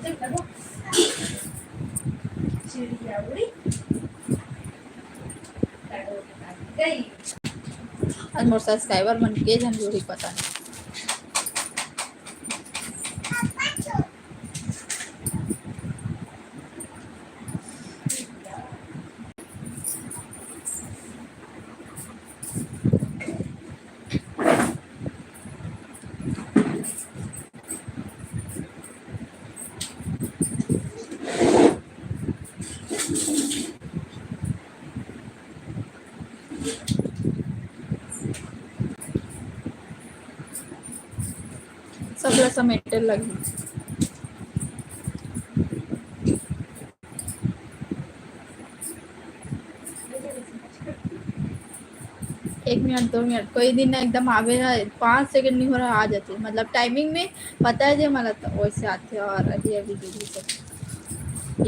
चिड़िया उड़ी गई। आज मोर सब्सक्राइबर मन के जन जोड़ी पता नहीं। सबला समेटे लगी। एक मिनट 2 मिनट कोई दिन एकदम आवे ना 5 सेकंड नहीं हो रहा आ जाती मतलब टाइमिंग में पता है जो मला तो वैसे आते और अभी अभी दीदी से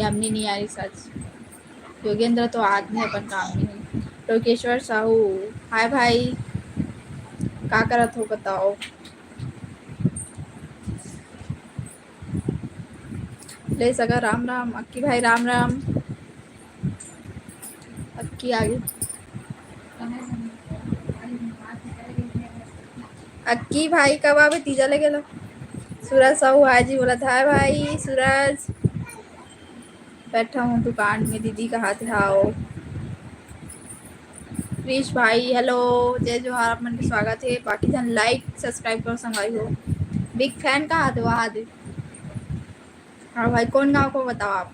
यामनी नहीं आ रही सच योगेंद्र तो आदमी अपन काम नहीं लोकेश्वर साहू हाय भाई का करत हो बताओ ले सगा राम राम अक्की भाई राम राम अक्की आगे अक्की भाई कब आवे तीजा ले गेलो सूरज साहू हाजी बोला था भाई सूरज बैठा हूँ दुकान में दीदी का हाथ आओ क्रिश भाई हेलो जय जोहार आप मन के स्वागत है बाकी जन लाइक सब्सक्राइब करो संगाई हो बिग फैन कहाँ थे वहाँ दे हाँ भाई कौन गाँव को बताओ आप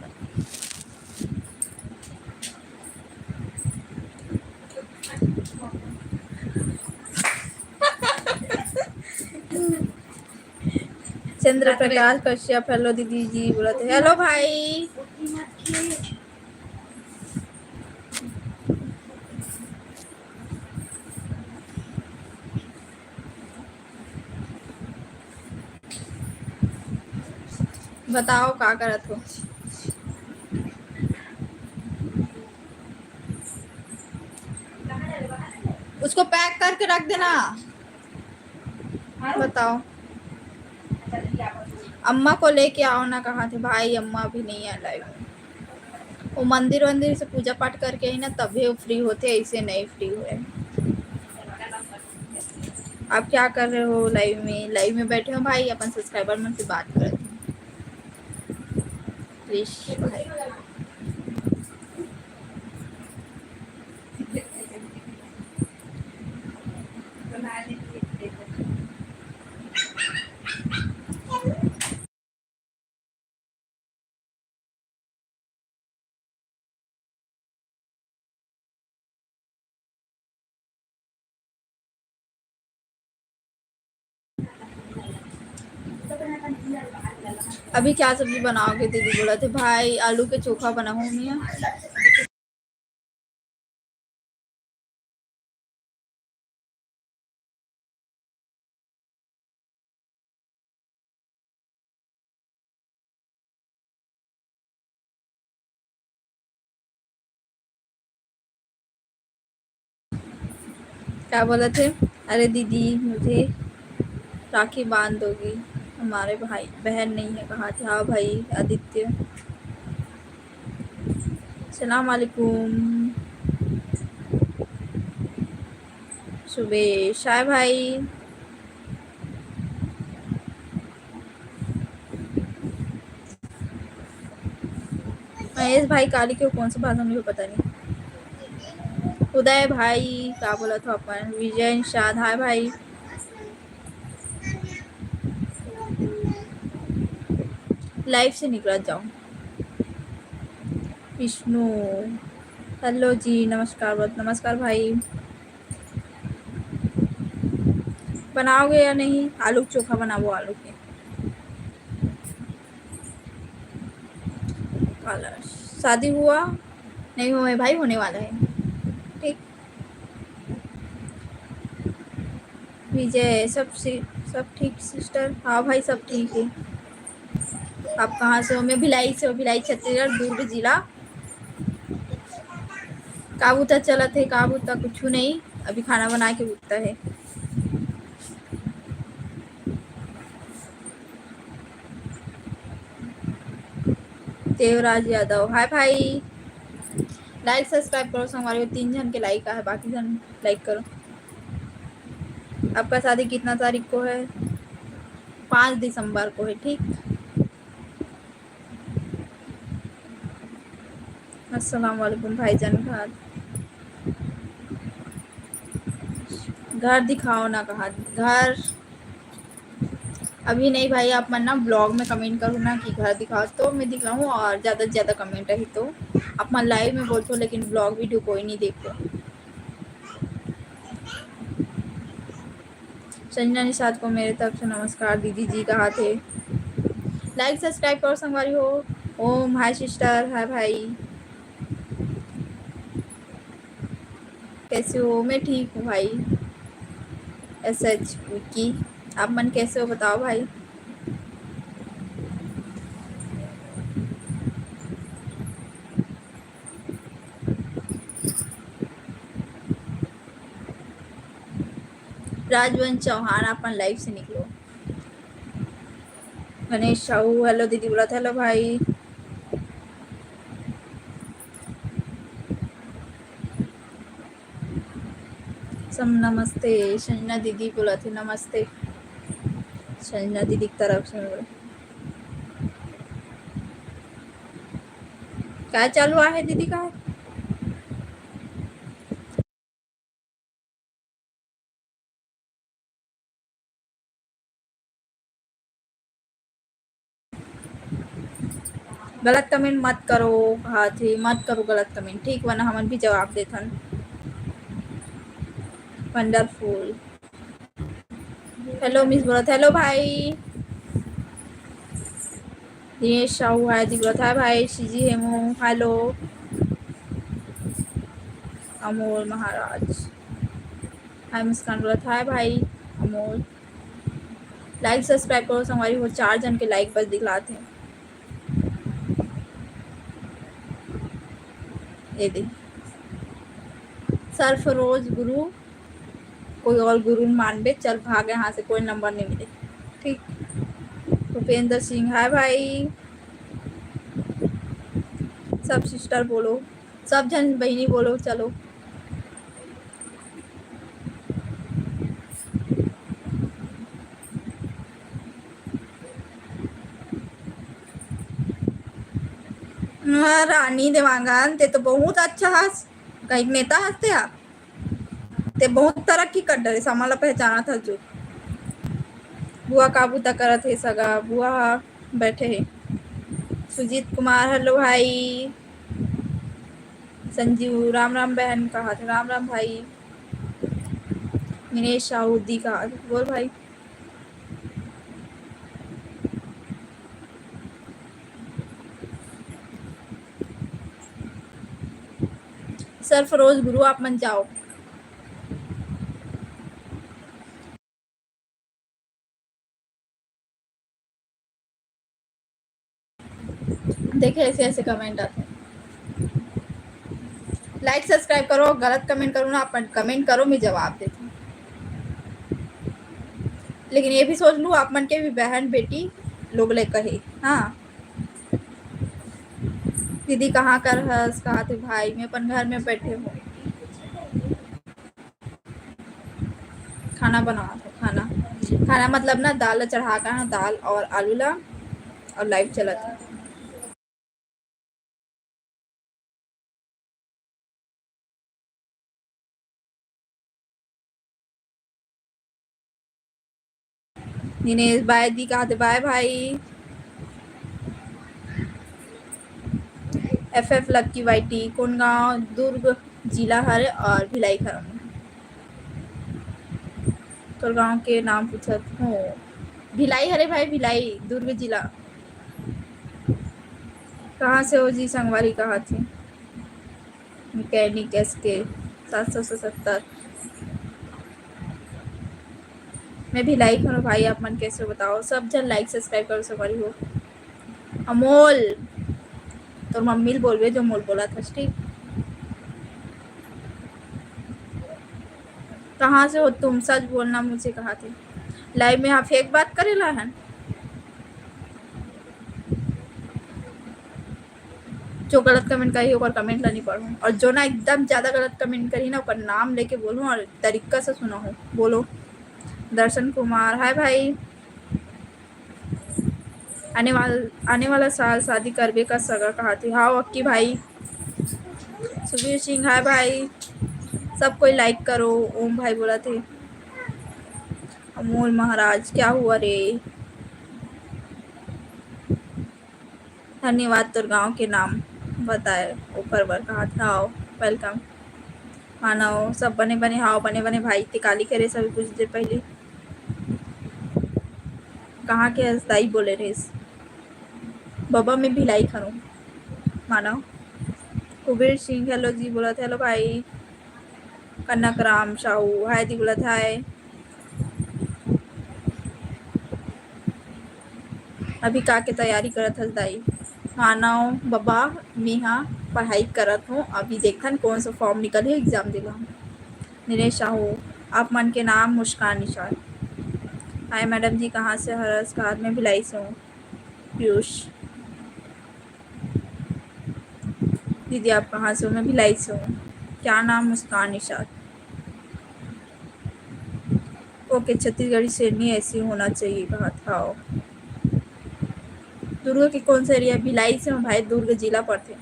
चंद्र प्रकाश कश्यप हेलो दीदी जी बोला थे हेलो भाई बताओ क्या करत हो उसको पैक करके रख देना बताओ अम्मा को लेके आओ ना कहाँ थे भाई अम्मा भी नहीं है लाइव में वो मंदिर वंदिर से पूजा पाठ करके ही ना तभी वो फ्री होते ऐसे नहीं फ्री हुए आप क्या कर रहे हो लाइव में बैठे हो भाई अपन सब्सक्राइबर मन से बात कर भाई अभी क्या सब्जी बनाओगे दीदी बोला थे भाई आलू के चोखा बनाऊँ मियाँ क्या बोला थे अरे दीदी मुझे राखी बांध दोगी हमारे भाई बहन नहीं है कहाँ थे हाँ भाई आदित्य सलाम वालेकुम सुबह शाय भाई महेश भाई काली के कौन सा भाषा मुझे पता नहीं उदय भाई क्या बोला था अपन विजय निषाद हाय भाई लाइफ से निकल जाऊं विष्णु हेलो जी नमस्कार नमस्कार भाई बनाओगे या नहीं आलू चोखा बनाओ आलू के शादी हुआ नहीं हुआ है भाई होने वाला है ठीक विजय सब ठीक सिस्टर हाँ भाई सब ठीक है आप कहाँ से हो मैं भिलाई से हो भिलाई छत्तीसगढ़ दुर्ग जिला काबूता चला थे काबूता कुछ नहीं अभी खाना बना के उठता है देवराज यादव हाय भाई, लाइक सब्सक्राइब करो। हमारे 3 जन के लाइक का है, बाकी जन लाइक करो। आपका शादी कितना तारीख को है? 5 दिसंबर को है। ठीक, अस्सलाम वालेकुम भाईजान। घर दिखाओ ना, कहा घर अभी नहीं भाई। आप मन ना ब्लॉग में कमेंट करो ना कि घर दिखाओ तो मैं दिखाऊँ, और ज़्यादा से ज़्यादा कमेंट है तो आप मन लाइव में बोलते हो, लेकिन ब्लॉग वीडियो कोई नहीं देखो। संजना निषाद को मेरे तरफ से नमस्कार। दीदी जी कहा थे लाइक सब्सक्राइब करो संगवारी हो। ओम हाय सिस्टर, हाय भाई, कैसे हो? मैं ठीक हूँ भाई। एच विकी, आप मन कैसे हो बताओ भाई। राजवंश चौहान, अपन लाइव से निकलो। गणेश साहू हेलो दीदी बोला था। हेलो भाई, सब नमस्ते। संजना दीदी बोला थे नमस्ते। संजना दीदी की तरफ से क्या चालू है दीदी का? गलत कमेंट मत करो, कहा थी मत करो गलत कमेंट, ठीक, वरना हमन भी जवाब देथन। वंडरफुल हेलो मिस बोला था। हेलो भाई, दिनेश साहू हाय दी बोला था भाई। सीजी हेमो हेलो। अमोल महाराज हाय। मुस्कान बोला था भाई। अमोल लाइक सब्सक्राइब करो। हमारी वो 4 जन के लाइक बस दिखलाते हैं। ये देख, सरफरोज गुरु, कोई और गुरु मान बे, चल भाग यहाँ से, कोई नंबर नहीं मिले। ठीक, भूपेंद्र सिंह हाय भाई। सब सिस्टर बोलो, सब जन बहनी बोलो, चलो। रानी देवांगन, ते तो बहुत अच्छा हस, कहीं नेता हंसते आप, ते बहुत तरक्की कर डरे, समाला पहचाना था जो। बुआ काबू तक करत है सगा, बुआ बैठे है। सुजीत कुमार हेलो भाई। संजीव राम राम बहन कहा थे, राम राम भाई। दिनेश साहूदी कहा थे, बोल भाई। सरफरोज गुरु आप मन जाओ। देखे ऐसे ऐसे कमेंट आते हैं। लाइक सब्सक्राइब करो, गलत कमेंट करो ना, अपन कमेंट करो मैं जवाब देती हूँ। लेकिन ये भी सोच लूँ आप मन के भी बहन बेटी लोग ले कहे। हाँ दीदी कहाँ कर हस, कहा थे भाई, मैं अपन घर में बैठे हूँ, खाना बना था। खाना खाना मतलब ना दाल चढ़ा कर ना, दाल और आलू ला, और लाइव चला था। दिनेश बाय दी कहा थे बाय भाई। एफ लक्की वाईटी कौन गाँव? दुर्ग जिला हरे और भिलाई खरम। तो गाँव के नाम पूछा हूँ। भिलाई हरे भाई, भिलाई दुर्ग जिला। कहाँ से हो जी? संगवारी कहा थी। मैकेनिक एस के 770। मैं भी लाइक करो भाई, आप मन कैसे बताओ। सब जन लाइक सब्सक्राइब करो संगवारी हो। अमोल तो मम्मी बोल रहे जो मोल बोला था। ठीक, कहाँ से हो तुम? सच बोलना मुझे, कहा थे लाइव में आप फेक बात करेला है। जो गलत कमेंट करी ओकर कमेंट ला नहीं पढ़ूँ, और जो ना एकदम ज़्यादा गलत कमेंट करी ना ओकर नाम लेके बोलूँ और तरीका से सुना हो। बोलो। दर्शन कुमार, हाय भाई। आने वाला साल शादी करबे का सगा कहा थी। हाँ अक्की भाई। सुबीर सिंह, हाय भाई। सब कोई लाइक करो। ओम भाई बोला थे। अमोल महाराज, क्या हुआ रे? धन्यवाद तोर गांव के नाम बताए ऊपर बर कहा था। आओ वेलकम। मानव सब बने बने, हाँ बने बने भाई। ते काली करे सभी कुछ देर पहले कहाँ के हंसदाई बोले रे। बाबा मैं भिलाई खरूं। मानव कुबेर सिंह, हेलो जी बोला था। हेलो भाई। कनक राम साहू, हाय दी बोला था। अभी का के तैयारी करत हस दाई? मानव बाबा मीहा पढ़ाई करत हूँ। अभी देखन कौन सा फॉर्म निकल है, एग्जाम दिला। नीलेश साहू, आप मन के नाम मुस्कान निशान। हाय मैडम जी, कहाँ से? हरस का में भिलाई से हूँ। पीयूष दीदी, आप कहाँ से हो? मैं भिलाई से हूँ। क्या नाम? मुस्कान निशान। ओके, छत्तीसगढ़ी शेरनी ऐसी होना चाहिए कहा था। दुर्ग के कौन सा एरिया? भिलाई से हूँ भाई, दुर्ग जिला पर थे।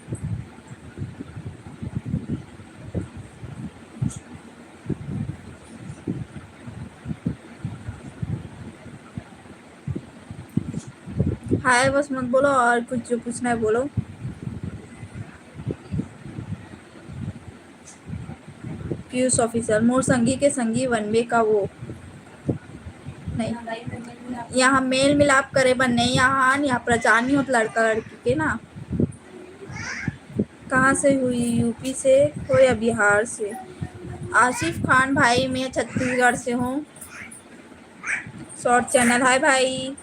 हाय बस मत बोलो, और कुछ जो पूछना है बोलो। पीयूष ऑफिसर, मोर संगी के संगी वनवे का वो नहीं। यहाँ मेल मिलाप करे बन नहीं, यहाँ प्रचार नहीं होता लड़का लड़की के ना। कहाँ से हुई? यूपी से हो या बिहार से? आसिफ खान भाई, मैं छत्तीसगढ़ से हूँ। शॉर्ट चैनल, हाय भाई।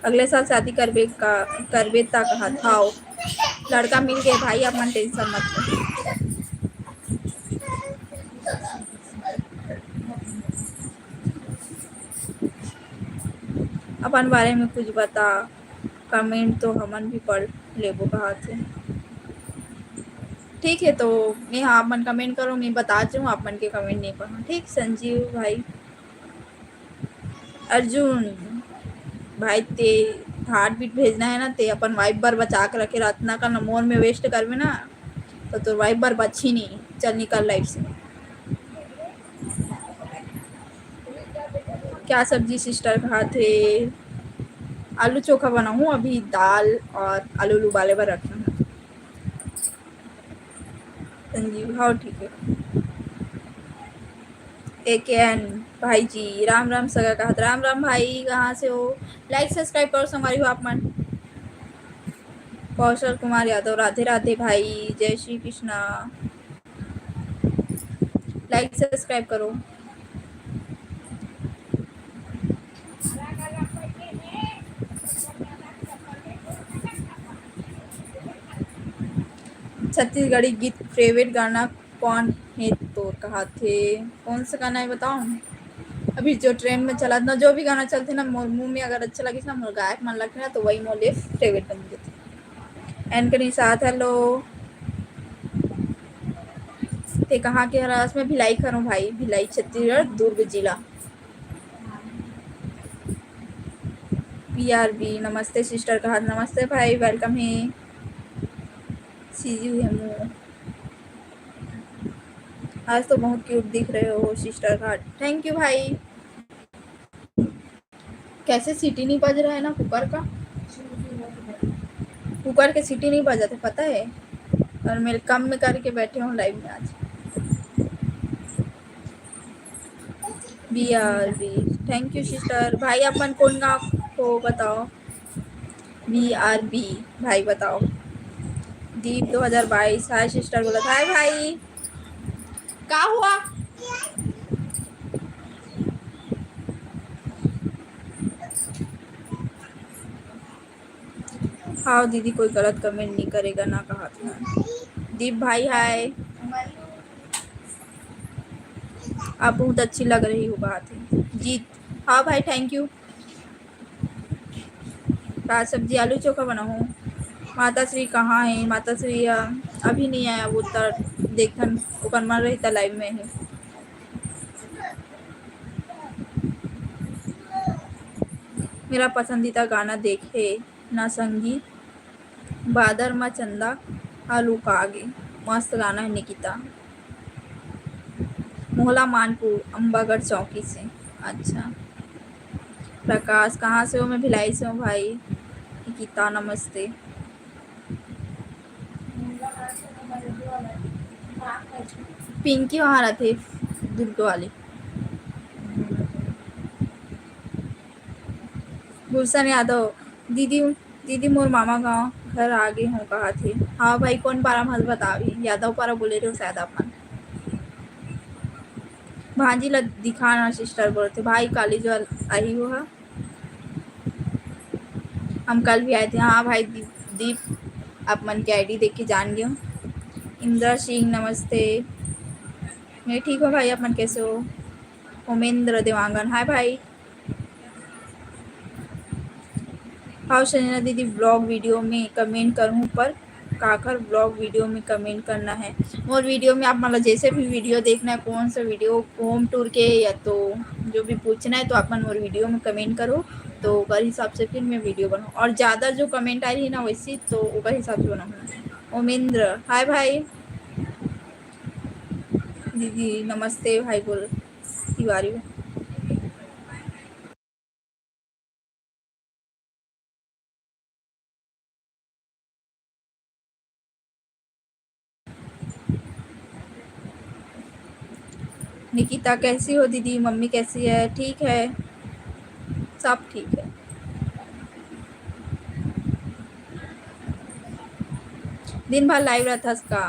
अगले साल शादी करबे ता कहा था। लड़का मिल गए भाई, आप मन टेंशन मत लो। अपन बारे में कुछ बता। कमेंट तो हमन भी पढ़ लेबो कहा थे। ठीक है, तो मैं हाँ मन कमेंट करो, मैं बताती हूँ। आप मन के कमेंट नहीं पढ़ो, ठीक? संजीव भाई। अर्जुन भाई, ते हार्ट बीट भेजना है ना, ते अपन वाइफ बार बचा के रखे। रत्ना का नमोर में वेस्ट करवे ना तो वाइफ बार बची नहीं। चल निकल लाइफ से। क्या सब्जी सिस्टर कहा थे? आलू चोखा बनाऊँ अभी। दाल और आलू उबाले पर रखना है। संजीव, हाँ ठीक है। एकेएन भाई जी, राम राम सगा कहा। राम राम भाई, कहाँ से हो? लाइक सब्सक्राइब करो हमारी हो आप मन। कौशल कुमार यादव, राधे राधे भाई, जय श्री कृष्णा। लाइक सब्सक्राइब करो। छत्तीसगढ़ी गीत फेवरेट गाना कौन है तो कहा थे? कौन सा गाना है बताओ? अभी जो ट्रेंड में चला ना, जो भी गाना चलते ना मुंह में अगर अच्छा लगे ना, मोर गायक मन लगते ना, तो वही मोले फेवरेट बन गए थे। एन के साथ हेलो। ते कहाँ के? हरास में भिलाई खरूं भाई। भिलाई छत्तीसगढ़, दुर्ग जिला। पीआरबी, नमस्ते सिस्टर कहा। नमस्ते भाई, वेलकम है। सीजू हेमू, आज तो बहुत क्यूट दिख रहे हो सिस्टर घाट। थैंक यू भाई। कैसे सीटी नहीं बज रहा है ना कुकर का? कुकर के सीटी नहीं बजाते पता है। और मेरे कम में करके बैठे हूँ लाइव में आज। BRB, thank you sister. भाई अपन कौन गाँव को बताओ? बीआरबी भाई बताओ। दीप 2022, हाय सिस्टर बोला। हाय भाई, क्या हुआ? हाँ दीदी, कोई गलत कमेंट नहीं करेगा ना कहा था। दीप भाई हाय, आप बहुत अच्छी लग रही हो बात है। जीत, हाँ भाई थैंक यू। दाल सब्जी आलू चोखा बनाऊँ? माता श्री कहाँ है? माता श्री अभी नहीं आया, वो देखन ओकर मन रही था लाइव में है। मेरा पसंदीदा गाना देखे ना संगीत, बादर मा चंदा आलू का आगे, मस्त गाना है निकिता। मोहला मानपुर अम्बागढ़ चौकी से। अच्छा, प्रकाश कहाँ से हो? मैं भिलाई से हूँ भाई। निकिता नमस्ते। पिंकी वहाँ रहते दुर्ग वाली। गुलशन यादव दीदी, दीदी मोर मामा गाँव घर आगे हूँ कहा थे। हाँ भाई, कौन पारा मत बता भी, यादव पारा बोले रहे हो शायद अपन। भांजी ला दिखाना सिस्टर बोलते भाई, कॉलेज आई हुआ। हम कल भी आए थे। हाँ भाई दीप, आप मन की आईडी देख के जान गए हो। इंद्रा सिंह नमस्ते। मैं ठीक हूँ भाई, आप मन कैसे हो? उमेंद्र देवांगन हाय भाई। हाँ संजना दीदी, ब्लॉग वीडियो में कमेंट करूँ पर काकर ब्लॉग वीडियो में कमेंट करना है। और वीडियो में आप मतलब जैसे भी वीडियो देखना है, कौन सा वीडियो होम टूर के या तो जो भी पूछना है तो आप मन और वीडियो में कमेंट करो, तो उस हिसाब से फिर मैं वीडियो बनाऊँ। और ज़्यादा जो कमेंट आई रही ना वैसी, तो उस हिसाब से बनाऊँ। ओमेंद्र हाय भाई। दीदी नमस्ते भाई बोल तिवारी। निकिता कैसी हो दीदी? मम्मी कैसी है? ठीक है, सब ठीक है। दिन भर लाइव रहता का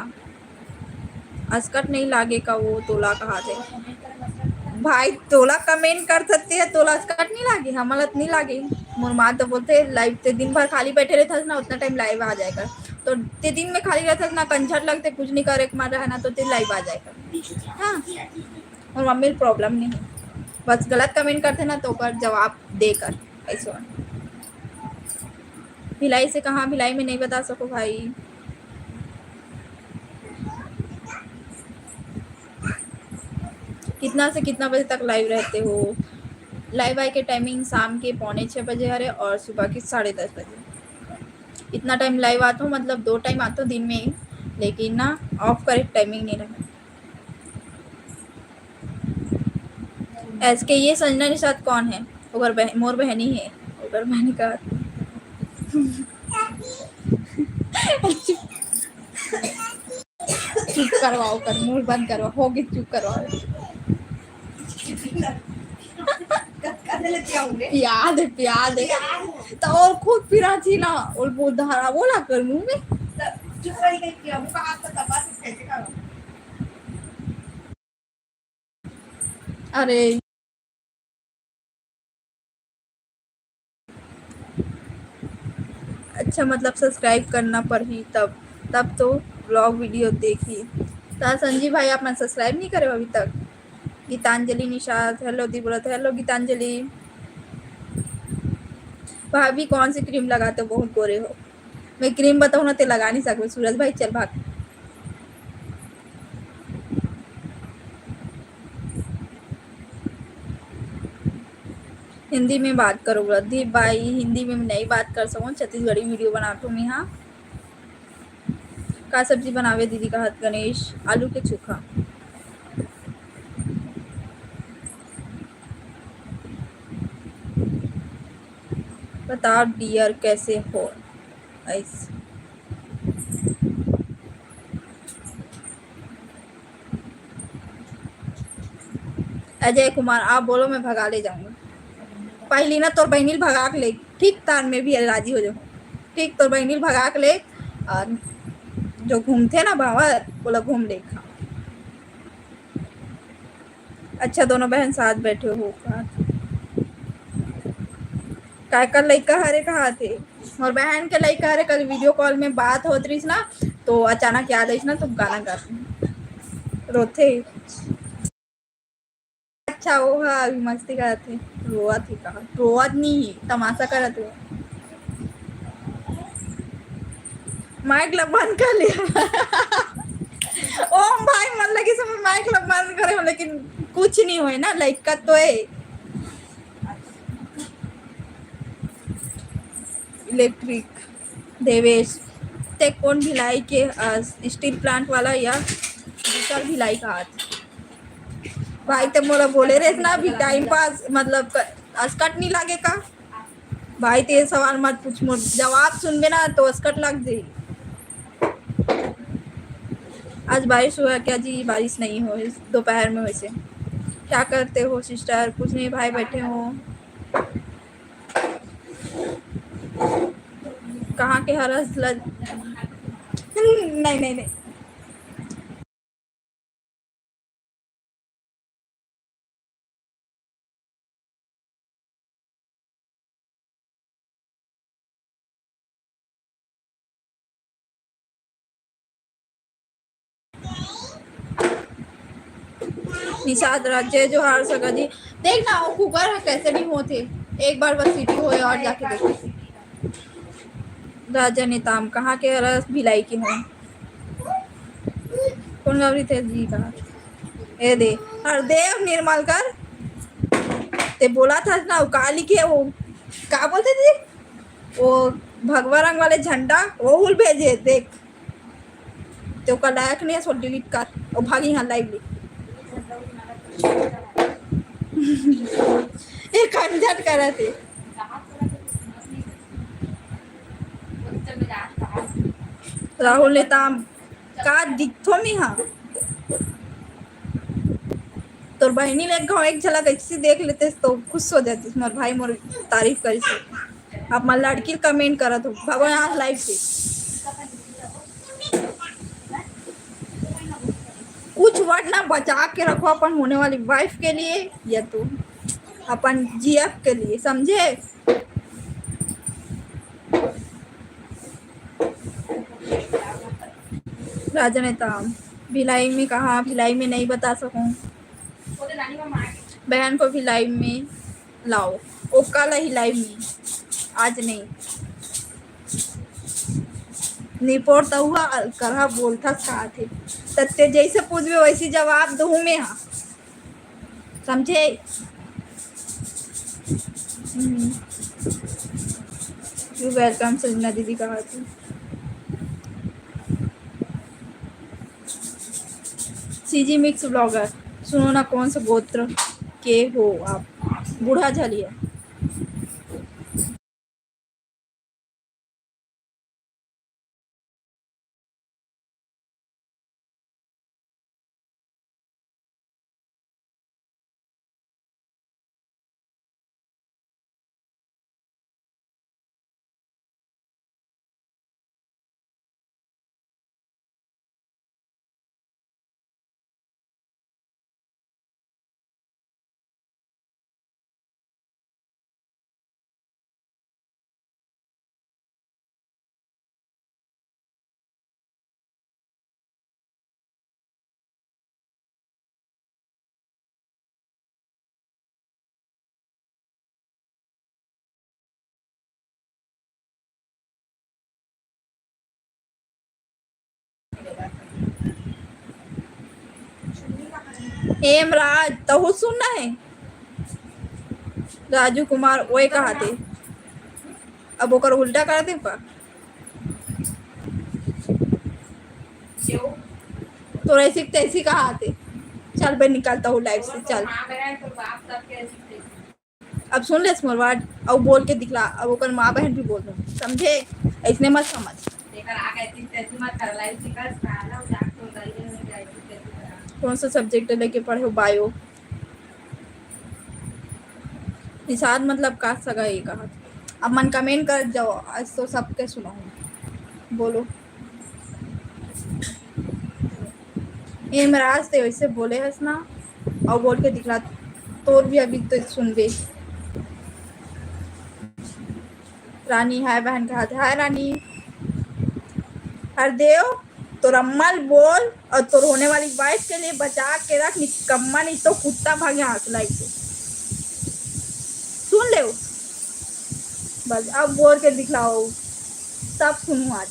अस्कट नहीं लागे का वो तोला कहा थे भाई। तोला कमेंट कर सकते हैं, तोला अस्कट नहीं लागे, हमारा नहीं लागे। मोर माँ तो बोलते लाइव ते दिन भर खाली बैठे रहता ना, उतना टाइम लाइव आ जाएगा। तो ते दिन में खाली रहता ना, कंझट लगते कुछ नहीं करे मार है ना, तो ते लाइव आ जाएगा। हाँ, और मम्मी प्रॉब्लम नहीं है, बस गलत कमेंट करते ना तो पर जवाब देकर ऐसा। भिलाई से कहाँ? भिलाई में नहीं बता सको भाई। कितना से कितना बजे तक लाइव रहते हो? लाइव आई के टाइमिंग शाम के 5:45 है और सुबह के 10:30 बजे। इतना टाइम लाइव आता हूँ, मतलब 2 टाइम आता हूँ दिन में, लेकिन ना ऑफ करेक्ट टाइमिंग नहीं रहा। के ये संजना के साथ कौन है? अगर मोर बहनी है, अगर बहनी का चुप करवाओ कर, मुंह बंद करवाओ, होगी चुप करवाओ। याद है, याद है तो और खुद फिरा थी ना, और वो धारा बोला कर मुंह में। अरे अच्छा, मतलब सब्सक्राइब करना पर ही तब तब तो ब्लॉग वीडियो देखिए। तो संजीव भाई आपने सब्सक्राइब नहीं करे अभी तक? गीतांजलि निषाद हेलो दी बोला था। हेलो गीतांजलि। भाभी कौन सी क्रीम लगाते हो? बहुत गोरे हो। मैं क्रीम बताऊँ ना तो लगा नहीं सकते। सूरज भाई चल भाग। हिंदी में बात करो प्रदीप भाई। हिंदी में नहीं बात कर सकूँ, छत्तीसगढ़ी वीडियो बनाता हूँ मैं। हाँ, का सब्जी बनावे दीदी का हाथ? गणेश आलू के चोखा। बताओ डियर कैसे हो? ऐसे अजय कुमार आप बोलो, मैं भगा ले जाऊंगा। पहली ना तोर बहनील भगा के ले, ठीक तार में भी राजी हो जाओ। ठीक, तोर बहनील भगा के ले, और जो घूमते ना भावर बोला घूम ले। अच्छा, दोनों बहन साथ बैठे हो का लड़का हरे कहा थे? और बहन के लड़का हरे कल वीडियो कॉल में बात होत रही ना, तो अचानक याद आई ना, तुम गाना गाते रोते। अच्छा वो हाँ, अभी मस्ती करते रोआ थी। कहा रोआ नहीं, तमाशा करते। माइक लग बंद कर लिया। ओम भाई मन लगी समय माइक लग बंद करे हो, लेकिन कुछ नहीं हुए ना, लाइक का तो है इलेक्ट्रिक। देवेश ते कौन भिलाई के स्टील प्लांट वाला या दूसरा भिलाई का हाथ भाई ते मोला बोले रे ना भी टाइम पास मतलब अस्कट नहीं लागे का भाई ते सवाल मत पूछ, मोर जवाब सुनबे ना तो अस्कट लग जाई। आज बारिश हुआ क्या जी? बारिश नहीं हो, दोपहर में वैसे। क्या करते हो सिस्टर? कुछ नहीं भाई, बैठे हो। कहाँ के हरस नहीं नहीं नहीं। निषाद राज्य जो हार सका जी, देख ना वो कुकर कैसे नहीं होते, एक बार बस सीटी हो और जाके देखो। राजा नेताम कहाँ के रस भिलाई की हो? कौन गौरी थे जी का? ए दे हरदेव निर्मल कर ते बोला था ना, वो काली के वो क्या बोलते थे वो भगवा रंग वाले झंडा वो उल भेजे देख, तो का लायक नहीं है, सो डिलीट कर और भागी यहाँ लाइव एक झंझट करे थे। राहुल नेताम का दिखो में हाँ तोर बहनी ले गाँव एक झलक ऐसी देख लेते तो खुश हो जाती, मोर भाई मोर तारीफ करी से। अब मैं लड़की कमेंट करा तो भगवान यहाँ लाइव से कुछ वर्ड ना बचा के रखो अपन होने वाली वाइफ के लिए या तो अपन जीएफ के लिए, समझे? राजा नेता भिलाई में कहा? भिलाई में नहीं बता सकूं, बहन को भिलाई में लाओ, वो कल ही लाइव में, आज नहीं। निपोर तो हुआ करहा बोलता कहा थे तत्ते जैसे पूछबे वैसी जवाब दूँ मैं, हाँ समझे? यू वेलकम संजना दीदी कहा थी। सीजी मिक्स ब्लॉगर सुनो ना, कौन सा गोत्र के हो आप? बूढ़ा झलिया। एम राज तहु सुनना है? राजू कुमार ओए कहा थे? अब ओकर उल्टा कर दे पा तो ऐसी तैसी कहा थे। चल भाई निकलता हूँ लाइव से, चल अब सुन ले स्मॉल वर्ड अब बोल के दिखला, अब ओकर माँ बहन भी बोल दो, समझे? ऐसने मत समझ। कौन सा सब्जेक्ट लेके पढ़े हो? बायो। निषाद मतलब का सगा ये कहा। अब मन कमेंट कर जाओ, आज तो सबके सुनाऊंगी, बोलो। ये महाराज थे वैसे बोले हस ना, और बोल के दिखला तोर भी अभी तो सुन बे। रानी हाय बहन कहा था, हाय रानी। हरदेव तो रम्मल बोल और तोर होने वाली वाइफ के लिए बचा के रख, निकम्मा नहीं तो कुत्ता भागे हाथ लाई से, सुन ले बस। अब बोल के दिखलाओ, सब सुनू आज।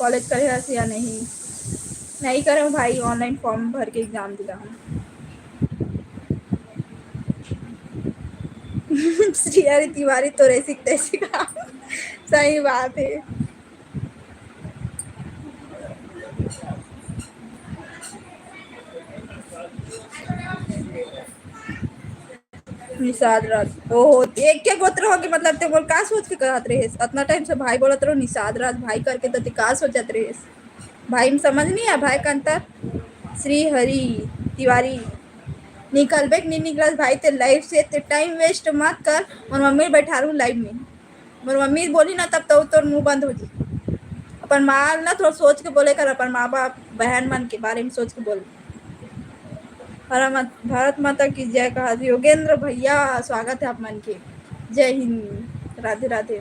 कॉलेज करे हस या नहीं? नहीं करे भाई, ऑनलाइन फॉर्म भर के एग्जाम दिला हम। श्री हरि तिवारी तो रे सीखते सीखा। सही बात है। निषाद राज ओहो, एक के गोत्र हो के मतलब ते बोल का सोच के कहत रहे? इतना टाइम से भाई बोलत रहो निषाद राज भाई करके, तो ते का सोचत रहे? भाई में समझ नहीं है भाई का अंतर। श्री हरि तिवारी निकल बेक नहीं निकल भाई, ते लाइव से ते टाइम वेस्ट मत कर। और मम्मी बैठा रू लाइव में, मोर मम्मी बोली ना तब तो तोर मुंह बंद हो जी। अपन माँ ना थोड़ा सोच के बोले कर, अपन माँ बाप बहन मन के बारे में सोच के बोल। भारत माता की जय कहा थी योगेंद्र भैया, स्वागत है आप मन के। जय हिंद, राधे राधे।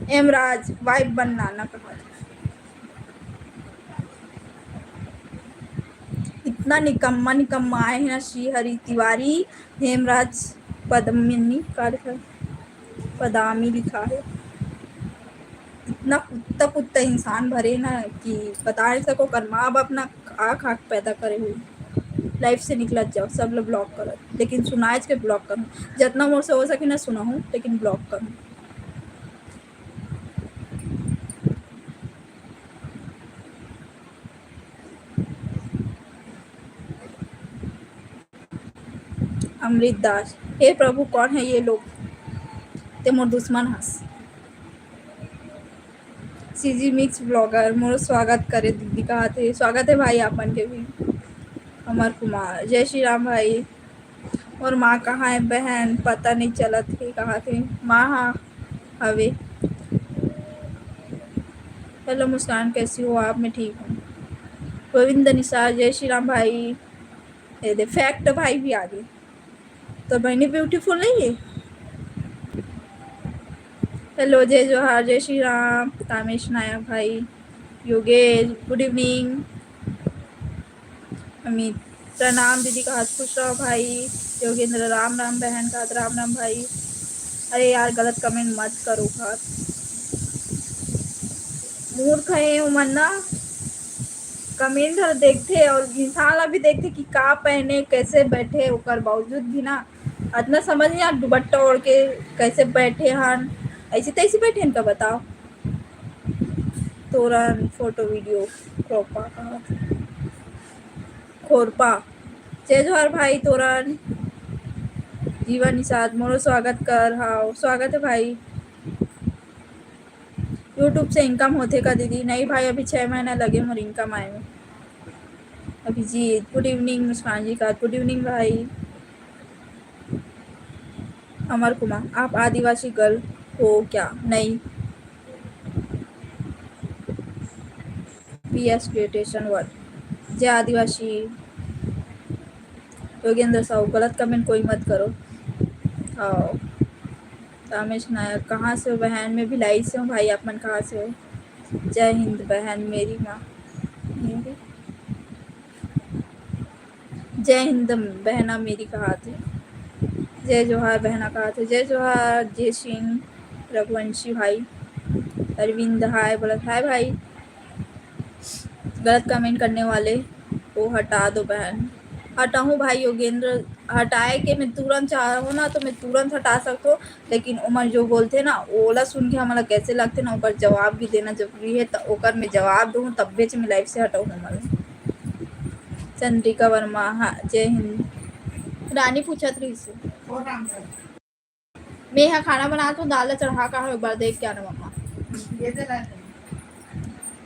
एम राज वाइफ बनना ना कहा। इतना निकम्मा निकम्मा आए हैं ना श्री हरि तिवारी। हेमराज पदमिनी का लिखा, पदामी लिखा है। इतना कुत्ता कुत्ता इंसान भरे ना कि बता नहीं सको। कर माँ बाप ना आँख आँख पैदा करे हुए लाइफ से निकलत जाओ, सब लोग ब्लॉक करो। लेकिन सुनाइज के ब्लॉक करूँ जितना मोर से हो सके ना सुना हूँ, लेकिन ब्लॉक करूँ। अमृत दास, हे प्रभु कौन है ये लोग? ते मोर दुश्मन हंस। सीजी मिक्स ब्लॉगर मोर स्वागत करे दीदी कहा थे। स्वागत है भाई आपन के भी। अमर कुमार, जय श्री राम भाई। और माँ कहाँ है बहन? पता नहीं चलत है कहा थे माँ। हाँ हवे। हेलो मुस्कान, कैसी हो आप? मैं ठीक हूँ। गोविंद निसार, जय श्री राम भाई। ये दे फैक्ट भाई भी आ गए। तो बहनी ब्यूटीफुल नहीं है? हेलो, जय जोहार, जय श्री राम। कामेश नायक भाई, योगेश गुड इवनिंग। अमित प्रणाम दीदी का हाथ खुश रहो भाई। योगेंद्र राम राम बहन का हाथ राम राम भाई। अरे यार गलत कमेंट मत करो घर। मूर्ख है उमन ना, कमेंट देखते और इंसान भी देखते कि का पहने कैसे बैठे, ओकर बावजूद भी ना इतना समझ नहीं आ दुपट्टा ओढ़ के कैसे बैठे हन, ऐसे तैसे बैठे इनका बताओ। तोरन फोटो वीडियो खोपा खोरपा, जय जोहार भाई तोरन। जीवन निषाद मोरो स्वागत कर। हाँ स्वागत है भाई। यूट्यूब से इनकम होते का दीदी? नहीं भाई, अभी 6 महीना लगे मोर इनकम आए में। Abhijit good evening. मुस्कान जी का गुड इवनिंग भाई। अमर कुमार, आप आदिवासी गर्ल हो क्या? नहीं। पीएस क्रिएटेशन वर्ड, जय आदिवासी। योगेंद्र साहू, गलत कमेंट कोई मत करो। हाँ रामेश नायक, कहाँ से हो बहन? मैं भिलाई से हूँ भाई, आप मन कहाँ से हो? जय हिंद बहन मेरी माँ। जय हिंद बहना मेरी कहा थे। जय जोहार बहना कहा थे। जय जोहार। जय सिंह रघुवंशी भाई। अरविंद हाय बोलत हाय भाई। गलत कमेंट करने वाले को हटा दो बहन। हटाऊँ भाई योगेंद्र? हटाए के मैं तुरंत चाहूँ ना तो मैं तुरंत हटा सकूँ, लेकिन उमर जो बोलते ना ओला सुन के हमारा कैसे लगते ना, ओकर जवाब भी देना जरूरी है। तो ओकर मैं जवाब दूँ तब भी मैं लाइफ से हटाऊँ हमारे। चंद्रिका वर्मा, हाँ जय हिंद। रानी पूछत रही से मैं यहाँ खाना बना तो दाल चढ़ा का एक बार देख के आना मम्मा।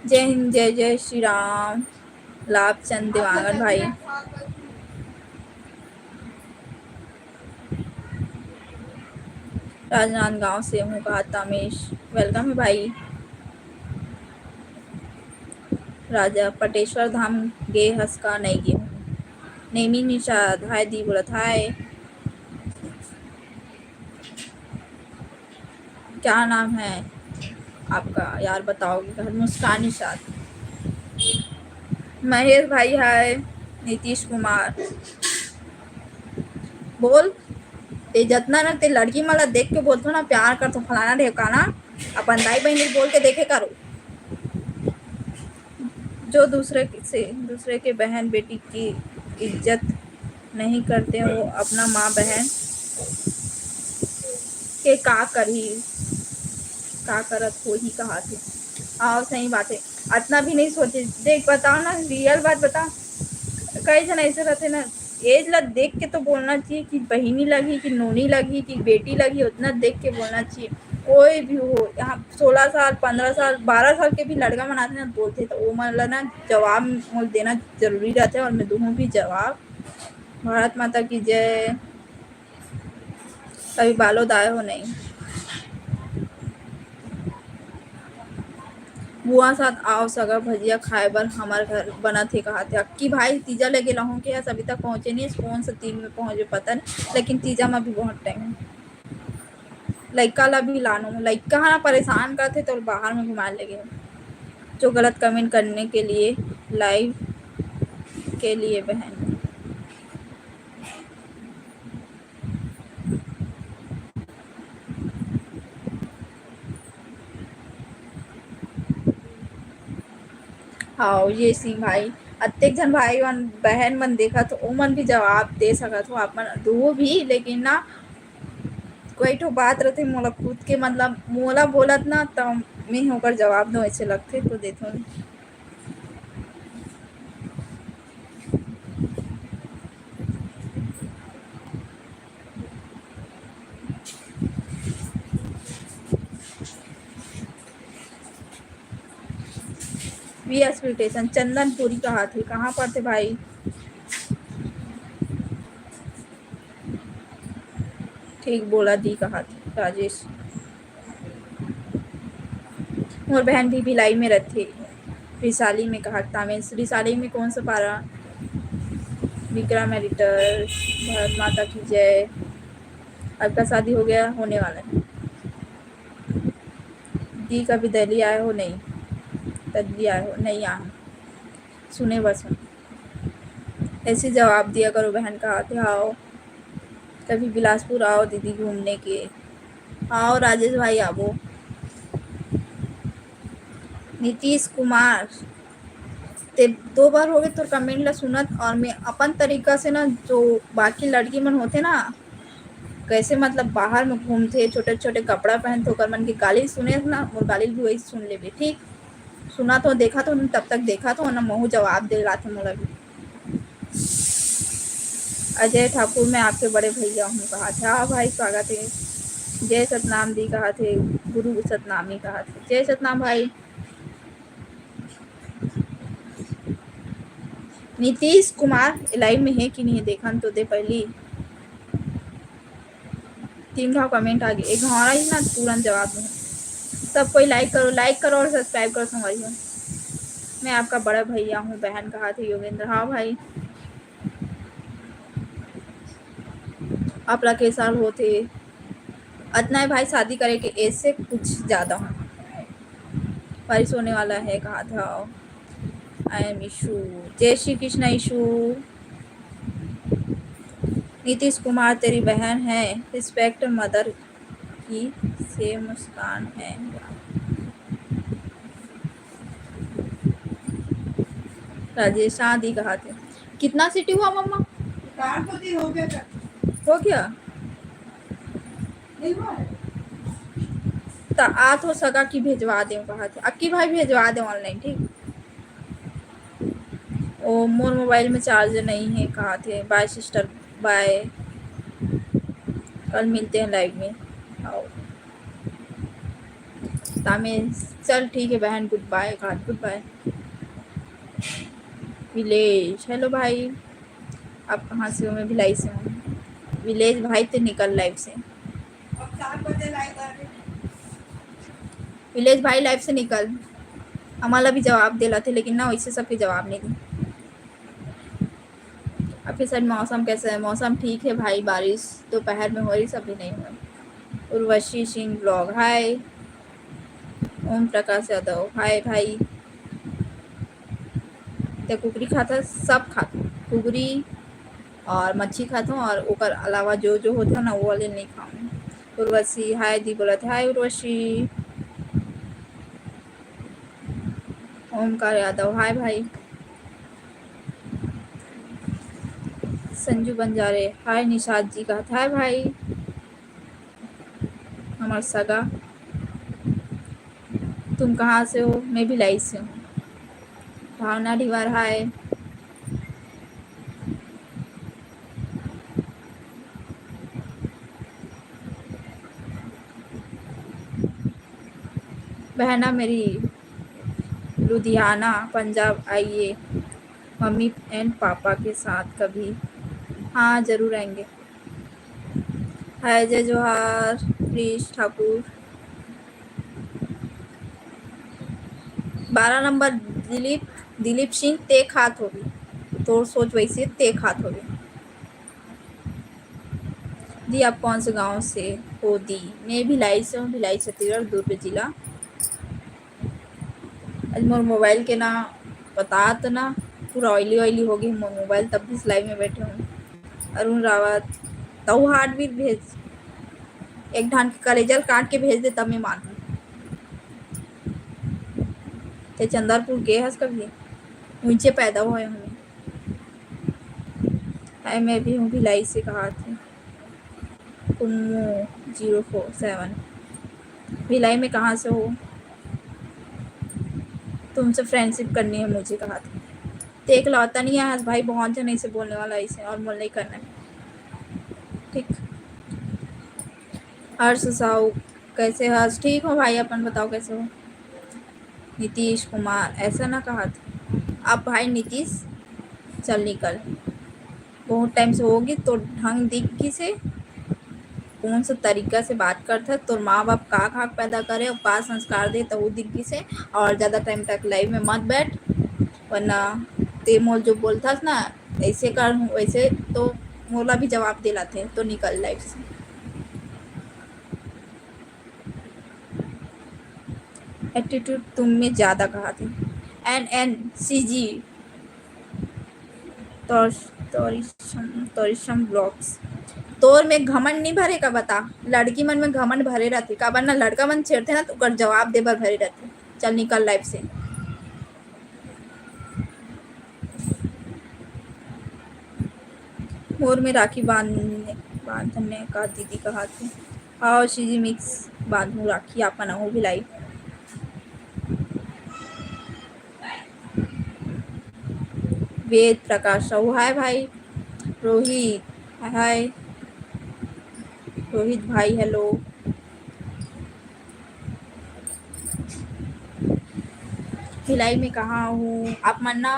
जय हिंद, जय जय श्री राम। लाभ चंद दिवांगन भाई, राजनांदगांव से हूँ कहा तामेश, वेलकम है भाई। राजा पटेश्वर धाम गे हंस का नहीं गे हूँ। नेमी निषाद हाय दी बोलत हाय। क्या नाम है आपका यार बताओगे? घर मुस्कान निषाद। महेश भाई हाय। नीतीश कुमार, बोल ते जितना ना ते लड़की मला देख के बोलतो ना प्यार कर तो फलाना ढेकाना, अपन दाई बहन बोल के देखे करो। जो दूसरे के बहन बेटी की इज्जत नहीं करते वो अपना माँ बहन के का करत हो ही कहा थे। आओ सही बात है। इतना भी नहीं सोचे। देख बताओ ना, रियल बात बता। कई जन ऐसे रहते ना, एज ला देख के तो बोलना चाहिए कि बहिनी लगी कि नोनी लगी कि बेटी लगी, उतना देख के बोलना चाहिए। कोई भी हो, यहाँ 16 साल 15 साल 12 साल के भी लड़का मनाते ना बोलते, तो वो मतलब ना जवाब मोल देना जरूरी रहता है। और मैं दूँ भी जवाब। भारत माता की जय। कभी बालो दाए हो नहीं। बुआ साथ आओ सगा भजिया खाए बर हमार घर बना थे कहा थे। अक्की भाई तीजा लगे लहूँ के अभी तक पहुंचे नहीं। कौन सा 3 में पहुंचे पता नहीं, लेकिन तीजा में भी बहुत टाइम है। लड़का ला भी लानो, लड़का ना परेशान करते तो बाहर में घुमा लेंगे। जो गलत कमेंट करने के लिए लाइव के लिए बहन। हाँ ये सिंह भाई, अत्येक जन भाई मन बहन मन देखा तो ओ मन भी जवाब दे सकत हो आप मन दो भी, लेकिन ना कोई तो बात रहते मोला खुद के मतलब मोला बोलत ना तो मैं होकर जवाब दो ऐसे लगते तो देते। वी एक्सपेक्टेशन चंदनपुरी कहा थे, कहाँ पर थे भाई? ठीक बोला दी कहा थे राजेश। मोर बहन भी भिलाई में रहती। रिसाली में कहा था मैं, रिसाली में कौन सा पारा? विक्रम एडिटर। भारत माता की जय। आपका शादी हो गया होने वाला है? दी कभी दिल्ली आए हो नहीं? दिल्ली आए हो नहीं? आए सुने बस सुन। ऐसे जवाब दिया करो बहन कहा थे। आओ कभी बिलासपुर आओ दीदी घूमने के। आओ राजेश भाई आवो। नीतीश कुमार ते 2 बार हो गए तो कमेंट ला सुनत, और मैं अपन तरीका से ना जो बाकी लड़की मन होते ना कैसे मतलब बाहर में घूमते छोटे छोटे कपड़ा पहनते ओकर मन की गाली सुने ना, मोर गाली भी वही सुन ले। ठीक सुना तो देखा तो तब तक देखा तो ना महू जवाब दे रहा था मोला भी। अजय ठाकुर मैं आपके बड़े भैया हूँ कहा था। हाँ भाई स्वागत है। जय सतनाम दी कहा थे। गुरु सतनामी कहा थे। जय सतनाम भाई। नीतीश कुमार लाइव में है कि नहीं देखा तो दे पहली। 3 घाव कमेंट आ गए, एक घावरा ही ना तुरंत जवाब दूँ। सब कोई लाइक करो और सब्सक्राइब करो संगवारी। मैं आपका बड़ा भैया हूँ बहन कहा थे योगेंद्र। हाँ भाई आप के साल होते अतना है भाई, शादी करे के एज से कुछ ज़्यादा हूँ। बारिश होने वाला है कहा था। I am issue. जय श्री कृष्ण इशू। नीतीश कुमार तेरी बहन है, रिस्पेक्ट मदर की से मुस्कान है। राजेश शादी कहा थे। कितना सिटी हुआ मम्मा? हो गया तो आ तो सका कि भेजवा दे कहा थे। अक्की भाई भेजवा दे ऑनलाइन ठीक। ओ मोर मोबाइल में चार्जर नहीं है कहा थे। बाय सिस्टर बाय, कल मिलते हैं लाइव में। आओ तामे चल ठीक है बहन, गुड बाय कहा। Goodbye. विलेज हेलो भाई, आप कहाँ से हो? मैं भिलाई से हूँ। विलेज भाई तो निकल लाइव से। विलेज भाई लाइव से निकल। हमारा भी जवाब दिला थे लेकिन ना वैसे सबके जवाब नहीं दी। आपके साइड मौसम कैसा है? मौसम ठीक है भाई, बारिश दोपहर में हो रही, सभी नहीं हुई। उर्वशी सिंह ब्लॉग हाय। ओम प्रकाश यादव हाय भाई। तो कुकरी खाता सब खाता, कुकरी और मच्छी खाता हूँ, और ओकर अलावा जो जो होता है ना वो वाले नहीं खाऊँ। उर्वशी हाय दी बोला था। हाय उर्वशी। ओमकार यादव हाय भाई। संजू बंजारे हाय। निषाद जी का हाय भाई। हमार सगा। तुम कहाँ से हो? मैं भिलाई से हूँ। भावना ढिवार हाय। बहना मेरी लुधियाना पंजाब आइए मम्मी एंड पापा के साथ कभी। हाँ जरूर आएंगे। हाय जय जोहार प्रीश ठाकुर। 12 नंबर दिलीप। दिलीप सिंह ते खात होगी। तो सोच वैसे ते खात होगी। दी आप कौन से गांव से हो? दी मैं भिलाई से हूँ। भिलाई छत्तीसगढ़ दुर्ग जिला। आज मोर मोबाइल के ना बता तो ना पूरा ऑयली ऑयली हो गई मोर मोबाइल, तब भी लाइव में बैठे हूँ। अरुण रावत तऊ हार्ड भी भेज। एक ढान के कलेजल काट के भेज दे तब मैं मानू। ते चंदरपुर के हस कभी ऊंचे पैदा हुए हूँ। मैं भी हूँ भिलाई से। कहा थे कुम्मू 047। भिलाई में कहाँ से हो? तुमसे फ्रेंडशिप करनी है मुझे। कहा था देख लौता नहीं है हस भाई, बहुत जन ऐसे बोलने वाला ऐसे और बोल नहीं करना है। ठीक। हर्ष साहू कैसे हर्ष? ठीक हो भाई, अपन बताओ कैसे हो? नीतीश कुमार ऐसा ना कहा था आप भाई। नीतीश चल निकल, बहुत टाइम से होगी तो ढंग दिख से कौन सा तरीका से बात करता है। तो माँ बाप का खाक पैदा करे और का संस्कार दे तो वो दिग्गी से। और ज़्यादा टाइम तक लाइव में मत बैठ, वरना ते मोल जो बोलता ना ऐसे कर वैसे तो मोला भी जवाब दिलाते। तो निकल लाइव से। एटीट्यूड तुम में ज़्यादा कहा थे। NNCG तोरिशम ब्लॉग्स। तोर में घमंड नहीं भरे का बता। लड़की मन में घमंड भरे रहते का, वरना लड़का मन छेड़ते ना तो कर जवाब दे बार भरे रहते। चल निकल लाइफ से। मोर में राखी बांधने का दीदी कहा थे। आओ सीजी मिक्स बांधू राखी आप बनाऊ भिलाई। वेद प्रकाश राहू हाय भाई। रोहित हाय। रोहित भाई हेलो। भिलाई में कहाँ हूँ? आप मन ना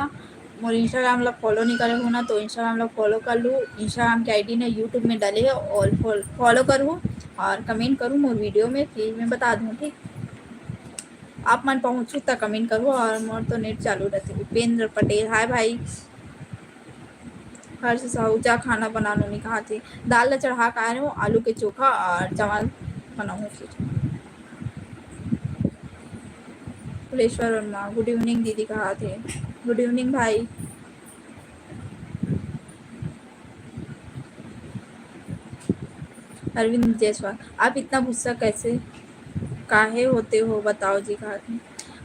मोर इंस्टाग्राम ला फॉलो नहीं करे हो ना, तो इंस्टाग्राम ला फॉलो कर लूँ। इंस्टाग्राम की आईडी ने यूट्यूब में डाले है और फॉलो करूँ और कमेंट करूँ मोर वीडियो में, फिर मैं बता दूँ। ठीक, आप मन पहुँचू तक कमेंट करूँ और मोर तो नेट चालू रहते। उपेंद्र पटेल हाय भाई। हर्ष साहू जा खाना बनाने नहीं कहा थी। दाल ला चढ़ा का रहे हो, आलू के चोखा और चावल बनाऊँ। फिर फुलेश्वर वर्मा गुड इवनिंग दीदी कहा थे। गुड इवनिंग भाई। अरविंद जायसवाल आप इतना गुस्सा कैसे काहे होते हो बताओ जी। कहा थे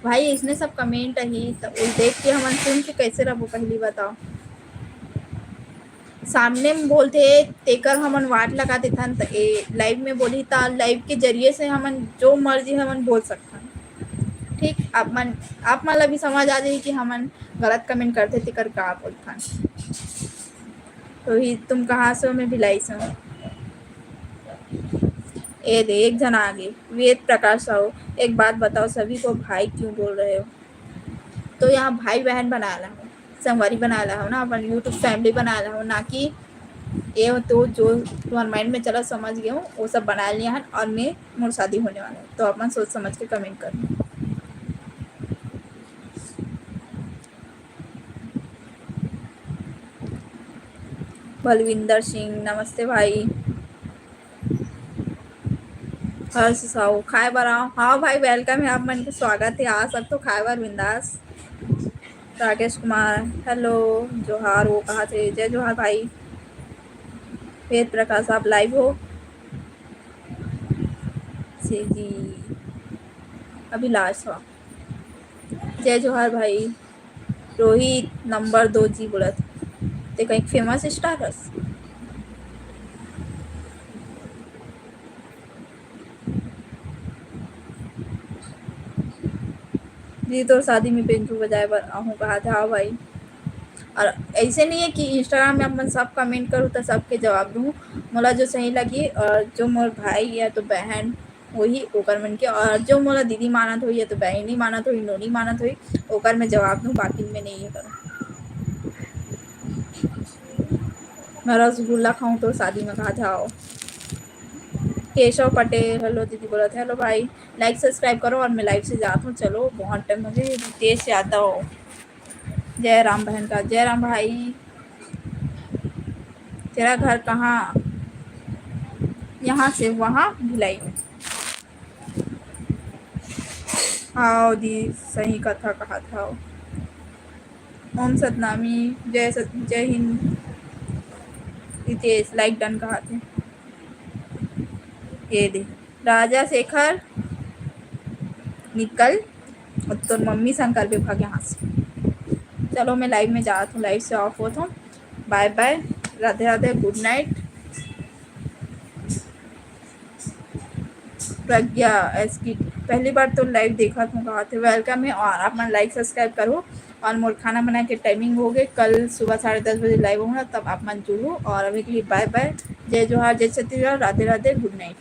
भाई इसने सब कमेंट ही तो देख के हमन सुन के कैसे रहो पहली बताओ। सामने में बोलते तेकर हमन वाट लगा देथन त लाइव में बोली था। लाइव के जरिए से हमन जो मर्जी हमन बोल सकथन। ठीक, आप मन ला भी समझ आ जाए कि हमन गलत कमेंट करते तेकर का बोलथन। तो ही तुम कहाँ से हो? मैं भिलाई से हूँ। ए दे एक जन आगे। वेद प्रकाश साहू एक बात बताओ, सभी को भाई क्यों बोल रहे हो? तो यहाँ भाई बहन बनाया हो, संगवारी बनाया हो ना, अपन यूट्यूब फैमिली बनाया हो ना कि ये तो जो तुम्हारे माइंड में चला समझ गया हूँ वो सब बना लिया है और मैं मोर शादी होने वाला है। तो अपन सोच समझ के कमेंट कर। बलविंदर सिंह नमस्ते भाई। हर्ष साहू खाए बार आओ। हाँ भाई वेलकम है, आप मन के स्वागत है। आ सब तो खाए बार बिंदास। राकेश कुमार हेलो। जोहार वो कहा थे? जय जोहार भाई। वेद प्रकाश आप लाइव हो? से जी अभिलाष जय जोहार भाई। रोहित नंबर 2 जी बोलत ते कहीं फेमस स्टार हस। जी तो शादी में पेंचू बजाए बर आहू कहा था। हाँ भाई। और ऐसे नहीं है कि इंस्टाग्राम में अपन सब कमेंट करूँ तो सबके जवाब दूँ। मोला जो सही लगी और जो मोर भाई या तो बहन वही ओकर मन के, और जो मोला दीदी मानत हुई या तो बहनी मानत हुई नोनी मानत हुई ओकर में जवाब दूँ, बाकी में नहीं है करूँ। मैं रसगुल्ला खाऊं तो शादी में कहा जाओ। केशव पटेल हेलो दीदी बोला था। हेलो भाई, लाइक सब्सक्राइब करो और मैं लाइव से जाता हूँ। चलो बहुत टाइम मुझे रितेश यादव। जय राम बहन का जय राम भाई। तेरा घर कहाँ? यहाँ से वहाँ भिलाई में। हाँ दी सही कथा कहा था। ओम सतनामी जय हिंद। रितेश लाइक डन कहा थे। ये दे राजा शेखर निकल और तो मम्मी शंकर पे भाग यहाँ से। चलो मैं लाइव में जाता हूँ, लाइव से ऑफ होता हूँ। Bye bye, Radhe Radhe, good night. Pragya एसकी पहली बार तो लाइव देखा तुम कहा थे। वेलकम है और अपना लाइक सब्सक्राइब करो। और मोर खाना बना के टाइमिंग हो गए, कल सुबह 10:30 बजे लाइव होगा, तब आप मन जुड़ो। और अभी के लिए बाय बाय, जय जोहार, जय छत्तीसगढ़, राधे राधे, गुड नाइट।